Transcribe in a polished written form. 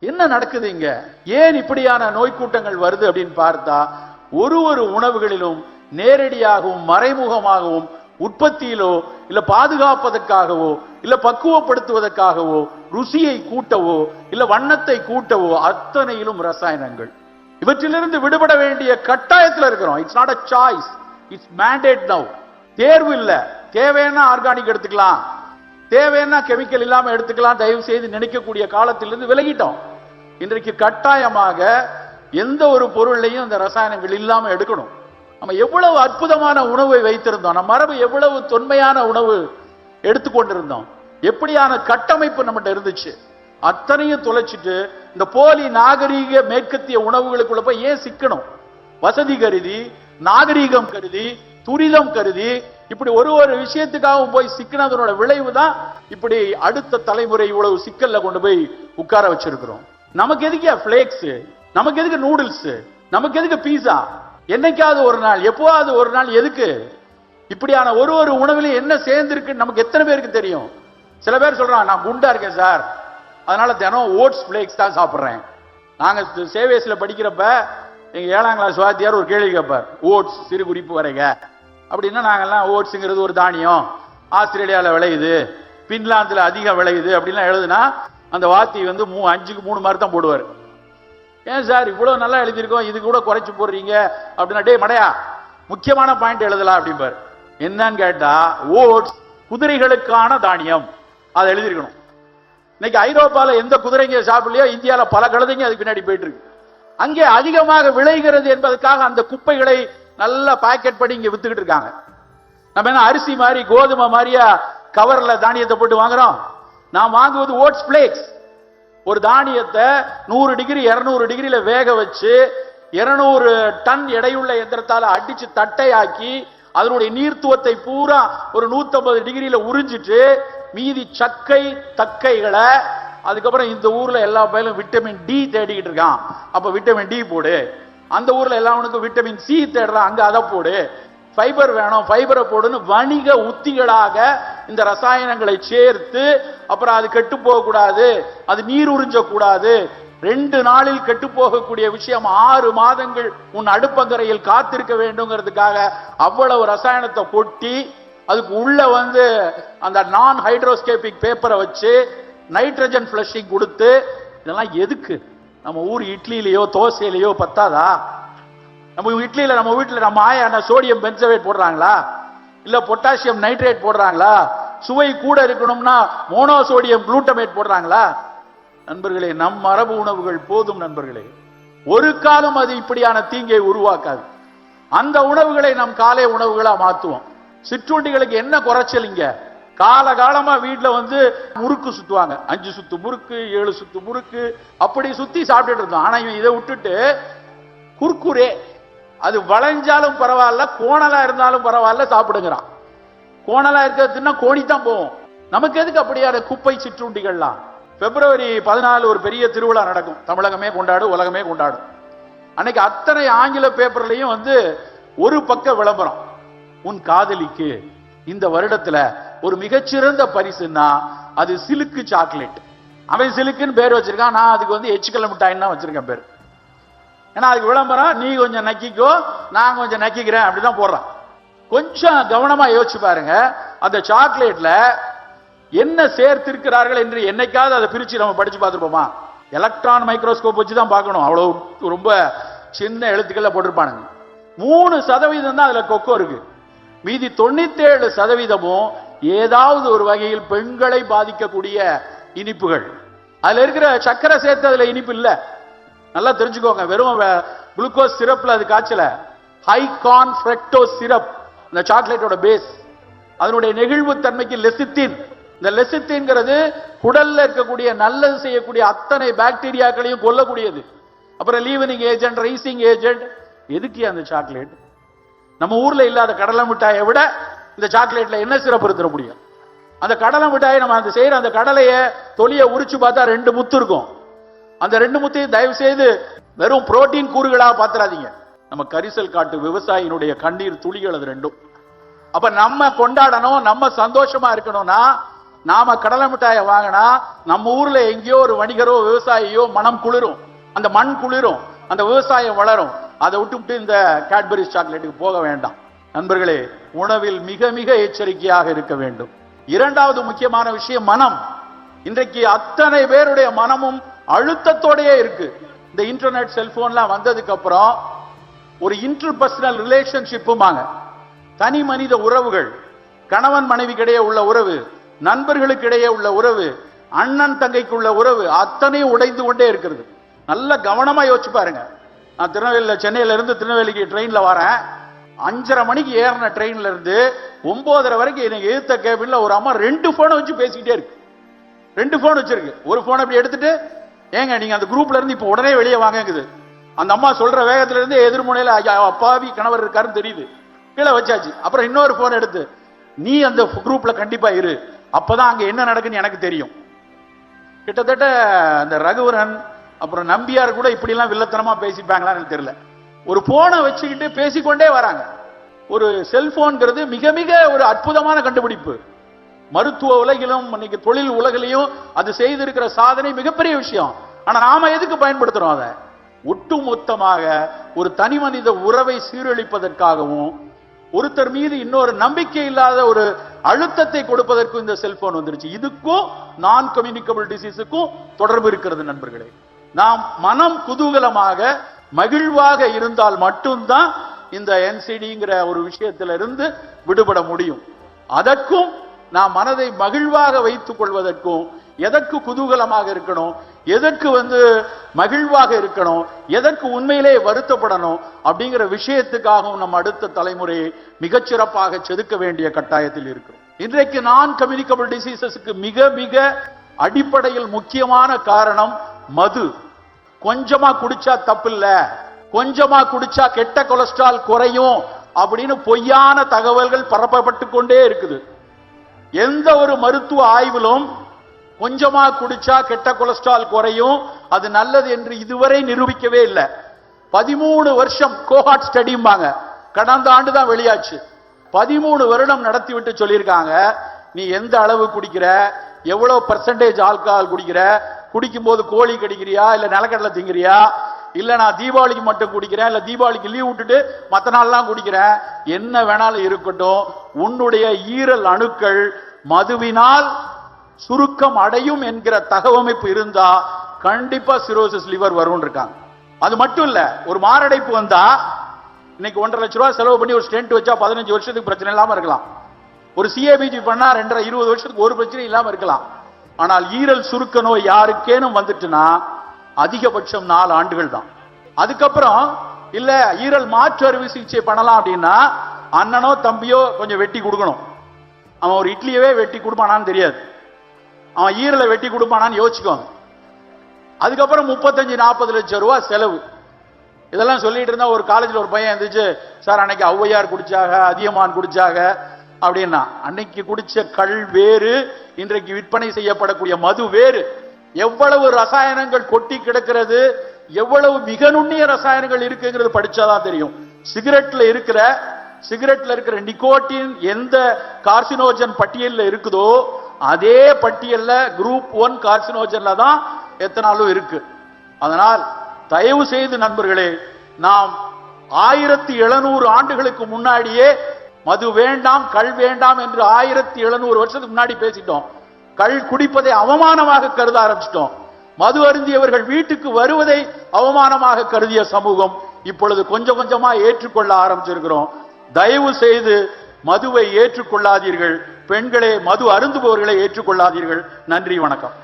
என்ன நடக்குது இங்க? ஏன் இப்படியான நோய் கூட்டங்கள் வருது அப்படின்னு பார்த்தா, ஒரு உணவுகளிலும் நேரடியாகவும் மறைமுகமாகவும் உற்பத்தியிலோ இல்ல பாதுகாப்பதற்காகவோ இல்ல பக்குவப்படுத்துவதற்காகவோ ருசியை கூட்டவோ இல்ல வண்ணத்தை கூட்டவோ அத்தனையிலும் ரசாயனங்கள். இவற்றிலிருந்து விடுபட வேண்டிய கட்டாயத்தில் இருக்கிறோம். It's not a choice, it's mandate now. தேர்வு இல்ல. தேவைன்னா ஆர்கானிக் எடுத்துக்கலாம், தேவைன்னா கெமிக்கல் இல்லாம எடுத்துக்கலாம், தயவு செய்து நினைக்கக்கூடிய காலத்திலிருந்து விலகிட்டோம். இன்றைக்கு கட்டாயமாக எந்த ஒரு பொருளையும் இந்த ரசாயனங்கள் இல்லாம எடுக்கணும். நம்ம எவ்வளவு அற்புதமான உணவை வைத்திருந்தோம், நம்ம மரபு எவ்வளவு தொன்மையான உணவு எடுத்துக்கொண்டிருந்தோம், எப்படியான கட்டமைப்பு நம்மகிட்ட இருந்துச்சு, அத்தனையும் தொலைச்சிட்டு இந்த போலி நாகரீக மேற்கத்திய உணவுகளுக்குள்ள போய் ஏன் சிக்கணும்? வசதி கருதி, நாகரீகம் கருதி, துரிதம் கருதி, இப்படி ஒரு விஷயத்துக்காக போய் சிக்கினதனோட விளைவு தான் இப்படி அடுத்த தலைமுறை இவ்வளவு சிக்கல்ல கொண்டு போய் உட்கார வச்சிருக்கிறோம். நமக்கு எதுக்கு பிளேக்ஸ், நமக்கு எதுக்கு நூடுல்ஸ், நமக்கு எதுக்கு பீஸா? என்னைக்காவது ஒரு நாள், எப்போவாவது ஒரு நாள் எதுக்கு? இப்படியான ஒரு உணவிலும் என்ன சேர்ந்திருக்கு நமக்கு எத்தனை பேருக்கு தெரியும்? சில பேர் சொல்றாங்க, நான் குண்டா இருக்கேன் சார், அதனால தினம் ஓட்ஸ் பிளேக்ஸ் தான் சாப்பிட்றேன். நாங்க சேவேஸ்ல படிக்கிறப்ப எங்க 7ஆம் கிளாஸ் வாத்தியார் ஒரு கேள்வி கேட்பார், ஓட்ஸ் சிறு குறிப்பு வரைக அப்படின்னா, நாங்கெல்லாம் ஓட்ஸுங்கிறது ஒரு தானியம், ஆஸ்திரேலியாவில் விளையுது, பின்லாந்தில் அதிகம் விளையுது அப்படின்லாம் எழுதுனா அந்த வாத்தி வந்து 5க்கு 3 மார்க் தான் போடுவார். ஏன் சார் இவ்வளவு நல்லா எழுதியிருக்கோம், இது கூட குறைச்சு போடுறீங்க அப்படின்னா, டே மடையா முக்கியமான பாயிண்ட் எழுதலாம் அப்படிம்பார். என்னன்னு கேட்டா, ஓட்ஸ் குதிரைகளுக்கான தானியம், அதை எழுதியிருக்கணும். இன்னைக்கு ஐரோப்பால எந்த குதிரைங்க சாப்பிடலையோ, இந்தியாவில பல கழுதைங்க அதுக்கு பின்னாடி போயிட்டு இருக்கு. அங்கே அதிகமாக விளைகிறது என்பதற்காக அந்த குப்பைகளை நல்லா பாக்கெட் பண்ணி இங்க வித்துக்கிட்டு இருக்காங்க. நம்ம என்ன அரிசி மாதிரி கோதுமை மாதிரியா கவர்ல தானியத்தை போட்டு வாங்குறோம்? நாம் வாங்குவது ஓட்ஸ் பிளேக்ஸ். ஒரு தானியத்தை 100 டிகிரி 200 டிகிரியில வேக வச்சு 200 டன் எடையுள்ள எந்திரத்தால அடிச்சு தட்டையாக்கி அதனுடைய நீர்த்துவத்தை பூரா ஒரு 150 டிகிரியில உறிஞ்சிட்டு மீதி சக்கை தக்கைகளை, அதுக்கப்புறம் இந்த ஊர்ல எல்லா பயிலும் விட்டமின் டி தேடிக்கிட்டு இருக்கான், அப்ப விட்டமின் டி போடு. அந்த ஊர்ல எல்லாவனுக்கும் விட்டமின் சி தேடுறான், அங்க அதை போடு. ஃபைபர் வேணும், ஃபைபரை போடுன்னு வணிக உத்திகளாக இந்த ரசாயனங்களை சேர்த்து, அப்புறம் அது கெட்டு போகக்கூடாது, அது நீர் உறிஞ்சக்கூடாது, 2 நாளில் கெட்டு போகக்கூடிய விஷயம் 6 மாதங்கள் உன் அடுப்பங்கரையில் காத்திருக்க வேண்டும்ங்கிறதுக்காக அவ்வளவு ரசாயனத்தை கொட்டி, அதுக்கு உள்ள வந்து அந்த நான் ஹைட்ரோஸ்கேபிக் பேப்பரை வச்சு நைட்ரஜன் ஃபிளஷிங் கொடுத்து, இதெல்லாம் எதுக்கு? நம்ம ஊர் இட்லியிலையோ தோசையிலையோ பத்தாதா? நம்ம இட்லியில நம்ம வீட்டில் நம்ம ஆயா சோடியம் பென்சவேட் போடுறாங்களா, இல்ல பொட்டாசியம் நைட்ரேட் போடுறாங்களா? சுவை கூட இருக்கணும்னா மோனோசோடியம் குளூட்டமேட் போடுறாங்களா? நண்பர்களே, நம் மரபு உணவுகள் போதும் நண்பர்களே. ஒரு காலம் அது இப்படியான தீங்கை உருவாக்காது. அந்த உணவுகளை நம் காலை உணவுகளா மாத்துவோம். சிற்றுண்டிகளுக்கு என்ன குறைச்சல்? இங்க காலகாலமா வீட்டுல வந்து முறுக்கு சுத்துவாங்க, 5 சுத்து முறுக்கு 7 சுத்து முறுக்கு அப்படி சுத்தி சாப்பிட்டுட்டு இருந்தோம். ஆனா இவன் இதை விட்டுட்டு குர்குரே, அது வளைஞ்சாலும் பரவாயில்ல, கோணலா இருந்தாலும் பரவாயில்ல சாப்பிடுங்கிறான். கோணலா இருக்கிறதுன்னா கோணி தான் போவோம். நமக்கு எதுக்கு அப்படியான குப்பை சிற்றுண்டிகள்லாம்? பிப்ரவரி 14 ஒரு பெரிய திருவிழா நடக்கும், தமிழகமே கொண்டாடும், உலகமே கொண்டாடும். அன்னைக்கு அத்தனை ஆங்கில பேப்பர்லயும் வந்து ஒரு பக்க விளம்பரம், உன் காதலிக்கு இந்த வருடத்துல ஒரு மிகச்சிறந்த பரிசுன்னா அது சிலுக்கு சாக்லேட். அவன் சிலுக்குன்னு பேர் வச்சிருக்கான், நான் அதுக்கு வந்து எச்சுக்கல்ல மிட்டாயின்னு தான் வச்சிருக்கேன் பேர். ஏன்னா அதுக்கு விளம்பரம், நீ கொஞ்சம் நக்கிக்கோ நான் கொஞ்சம் நக்கிக்கிறேன் அப்படிதான் போடுறான். கொஞ்சம் கவனமா யோசிச்சு பாருங்க, அந்த சாக்லேட்ல என்ன சேர்த்திருக்கிறார்கள் என்று என்னைக்காவது அதை பிரிச்சு நம்ம படிச்சு பார்த்துருப்போமா? எலக்ட்ரான் மைக்ரோஸ்கோப் வச்சு தான் பார்க்கணும், அவ்வளவு ரொம்ப சின்ன எழுத்துக்கள்ல போட்டிருப்பானுங்க. 3% தான் அதுல கொக்கோ இருக்கு, மீதி 97% ஏதாவது ஒரு வகையில் பெண்களை பாதிக்கக்கூடிய இனிப்புகள். அதுல இருக்கிற சக்கரை சேர்த்து அதுல இனிப்பு இல்ல, நல்லா தெரிஞ்சுக்கோங்க. வெறும் குளுக்கோஸ் சிரப்ல அது காய்ச்சல, ஹை கார்ன் ஃப்ரக்டோஸ் சிரப் இந்த சாக்லேட்டோட பேஸ். அதனுடைய நெகிழ்வு தன்மைக்கு லெசித்தின், இந்த லெசித்தின்ங்கிறது குடல்ல இருக்கக்கூடிய நல்லது செய்யக்கூடிய அத்தனை பாக்டீரியாக்களையும் கொல்லக்கூடியது. அப்புறம் லீவனிங் ஏஜென்ட், ரைசிங் ஏஜென்ட். எதுக்கு அந்த சாக்லேட்? நம்ம ஊர்ல இல்லாத கடலை மிட்டாயை விட இந்த சாக்லேட்ல என்ன சிறப்பு இருந்துட முடியும்? அந்த கடலை மிட்டாயை நம்ம அந்த செய்யற அந்த கடலைய தொலியை உரிச்சு பார்த்தா 2 முத்து இருக்கும். அந்த 2 முத்தையும் தயவு செய்து வெறும் புரோட்டீன் கூறுகளாக பாத்துறாதீங்க. நம்ம கரிசல் காட்டு விவசாயினுடைய கண்ணீர் துளிகள் அது 2. அப்ப நம்ம கொண்டாடணும், நம்ம சந்தோஷமா இருக்கணும்னா நாம கடலை மிட்டாயை வாங்கினா நம்ம ஊர்ல எங்கேயோ ஒரு வணிகரோ விவசாயியோ மனம் குளிரும், அந்த மண் குளிரும், அந்த விவசாயம் வளரும். அதை விட்டு இந்த கேட்பரி சாக்லேட்டுக்கு போக வேண்டாம். நண்பர்களே, உணவில் மிக மிக எச்சரிக்கையாக இருக்க வேண்டும். இரண்டாவது முக்கியமான விஷயம் மனம். இன்றைக்கு அத்தனை பேருடைய மனமும் அழுத்தத்தோடயே இருக்கு. இந்த இன்டர்நெட் செல்போன்லாம் வந்ததுக்கு அப்புறம் ஒரு இன்டர்பர்சனல் ரிலேஷன்ஷிப்புமாங்க, தனி மனித உறவுகள், கணவன் மனைவிக்கிடையே உள்ள உறவு, நண்பர்களுக்கு இடையே உள்ள உறவு, அண்ணன் தங்கைக்கு உள்ள உறவு, அத்தனையும் உடைந்து கொண்டே இருக்கிறது. நல்ல கவனமா யோசிச்சு பாருங்க. நான் சென்னையில இருந்து திருநெல்வேலிக்கு ட்ரெயின்ல வரேன். 5:30 மணிக்கு ஏறின ட்ரெயின்ல இருந்து 9:30 வரைக்கும் எனக்கு எதிர்த்த கேபின்ல ஒரு அம்மா 2 போனை வச்சு பேசிக்கிட்டே இருக்கு. 2 போன் வச்சிருக்கு. ஒரு போன் அப்படி எடுத்துட்டு, ஏங்க நீங்க அந்த குரூப்ல இருந்து இப்ப உடனே வெளியே வாங்குது. அந்த அம்மா சொல்ற வேகத்துல இருந்து எதிர்முனையில அப்பாவி கணவர் இருக்காருன்னு தெரியுது, கீழே வச்சாச்சு. அப்புறம் இன்னொரு போன் எடுத்து, நீ அந்த குரூப்ல கண்டிப்பா இரு, அப்பதான் அங்க என்ன நடக்குன்னு எனக்கு தெரியும். கிட்டத்தட்ட அந்த ரகுவரன் அப்புறம் நம்பியார் கூட இப்படி எல்லாம் வில்லத்தனமா பேசிப்பாங்களான்னு தெரியல. ஒரு போனை வச்சுக்கிட்டு பேசிக்கொண்டே வராங்க. ஒரு செல்போன்ங்கிறது மிக மிக ஒரு அற்புதமான கண்டுபிடிப்பு. மருத்துவ உலகிலும் இன்னைக்கு தொழில் உலகிலையும் அது செய்திருக்கிற சாதனை மிகப்பெரிய விஷயம். ஆனா நாம எதுக்கு பயன்படுத்துறோம்? அதை ஒட்டுமொத்தமாக ஒரு தனி மனித உறவை சீரழிப்பதற்காகவும் ஒருத்தர் மீது இன்னொரு நம்பிக்கை இல்லாத ஒரு அழுத்தத்தை கொடுப்பதற்கும் இந்த செல்போன் வந்துருச்சு. இதுக்கும் நான் கம்யூனிகபிள் டிசீஸுக்கும் தொடர்பு இருக்கிறது நண்பர்களே. நாம் மனம் குதூகலமாக மகிழ்வாக இருந்தால் மட்டும்தான் இந்த என்சிடிங்கிற ஒரு விஷயத்தில இருந்து விடுபட முடியும். அதற்கும் நாம் மனதை மகிழ்வாக வைத்துக் கொள்வதற்கும், எதற்கு குதூகலமாக இருக்கணும், எதற்கு மகிழ்வாக இருக்கணும், எதற்கு உண்மையிலே வருத்தப்படணும் அப்படிங்கிற விஷயத்துக்காகவும் நம்ம அடுத்த தலைமுறையை மிகச்சிறப்பாக செதுக்க வேண்டிய கட்டாயத்தில் இருக்கிறோம். இன்றைக்கு நான் கம்யூனிகபிள் டிசீசஸ்க்கு மிக மிக அடிப்படையில் முக்கியமான காரணம் மது. கொஞ்சமா குடிச்சா தப்பில்ல, கொஞ்சமா குடிச்சா கெட்ட கொலஸ்ட்ரால் குறையும் அப்படின்னு பொய்யான தகவல்கள் பரப்பப்பட்டு கொண்டே இருக்குது. எந்த ஒரு மருத்துவ ஆய்விலும் கொஞ்சமா குடிச்சா கெட்ட கொலஸ்ட்ரால் குறையும், அது நல்லது என்று இதுவரை நிரூபிக்கவே இல்லை. 13 வருஷம் கோஹார்ட் ஸ்டடிம்பாங்க, கடந்த ஆண்டு தான் வெளியாச்சு. 13 வருடம் நடத்தி விட்டு சொல்லியிருக்காங்க, நீ எந்த அளவு குடிக்கிற, எவ்வளவு பெர்சன்டேஜ் ஆல்கஹால் குடிக்கிற, குடிக்கும் போது கோழி கடிக்கிறியா இல்ல நிலக்கடலை திங்கிறியா, இல்ல நான் தீபாவளிக்கு மட்டும் குடிக்கிறேன், இல்ல தீபாவளிக்கு லீவ் விட்டுட்டு மத்த நாள்லாம் குடிக்கிறேன், என்ன வேணாலும் இருக்கட்டும், உன்னுடைய ஈரல் அணுக்கள் மதுவினால் சுருக்கம் அடையும் என்கிற தகவமைப்பு இருந்தா கண்டிப்பா சிரோசிஸ் லிவர் வரும் இருக்காங்க. அது மட்டும் இல்ல, ஒரு மாரடைப்பு வந்தா இன்னைக்கு 1.5 லட்சம் ரூபாய் செலவு பண்ணி ஒரு ஸ்டென்ட் வச்சா 15 வருஷத்துக்கு பிரச்சனை இல்லாம இருக்கலாம். ஒரு சிஏபிஜி பண்ணா 20 வருஷத்துக்கு ஒரு பிரச்சனை இல்லாம இருக்கலாம். ஆனால் ஈரல் சுருக்க நோய் யாருக்கேனும் வந்துட்டுனா அதிகபட்சம் 4 ஆண்டுகள் தான். அதுக்கப்புறம் இல்ல ஈரல் மாற்று அறுவை சிகிச்சை பண்ணலாம் அப்படின்னா அண்ணனோ தம்பியோ கொஞ்சம் வெட்டி கொடுக்கணும். அவன் ஒரு இட்லியவே வெட்டி கொடுப்பானான்னு தெரியாது, அவன் ஈரலை வெட்டி கொடுப்பானான்னு யோசிச்சுக்கோங்க. அதுக்கப்புறம் 35-40 லட்சம் ரூபாய் செலவு. இதெல்லாம் சொல்லிட்டு இருந்தா ஒரு காலேஜில் ஒரு பையன் இருந்துச்சு, சார் அன்னைக்கு ஔவையார் குடிச்சாக, அதியமான் குடிச்சாக அப்படின்னா. அன்னைக்கு குடிச்ச கள் வேறு, இன்றைக்கு விற்பனை செய்யப்படக்கூடிய மது வேறு. எவ்வளவு ரசாயனங்கள் கொட்டி கிடக்கிறது, எவ்வளவு மிக நுண்ணிய ரசாயனங்கள் இருக்குங்கிறது படிச்சாதான் தெரியும். சிகரெட்ல இருக்கிற நிக்கோட்டின் எந்த கார்சினோஜன் பட்டியல்ல இருக்குதோ அதே பட்டியல்ல குரூப் 1 கார்சினோஜன்ல தான் எத்தனாலும் இருக்கு. அதனால் தயவு செய்து நண்பர்களே, நாம் 1700 ஆண்டுகளுக்கு முன்னாடியே மது வேண்டாம், கள் வேண்டாம் என்று 1700 வருஷத்துக்கு முன்னாடி பேசிட்டோம். கள் குடிப்பதை அவமானமாக கருத ஆரம்பிச்சிட்டோம். மது அருந்தியவர்கள் வீட்டுக்கு வருவதை அவமானமாக கருதிய சமூகம் இப்பொழுது கொஞ்சம் கொஞ்சமா ஏற்றுக்கொள்ள ஆரம்பிச்சிருக்கிறோம். தயவு செய்து மதுவை ஏற்றுக்கொள்ளாதீர்கள். பெண்களே, மது அருந்துபவர்களை ஏற்றுக்கொள்ளாதீர்கள். நன்றி, வணக்கம்.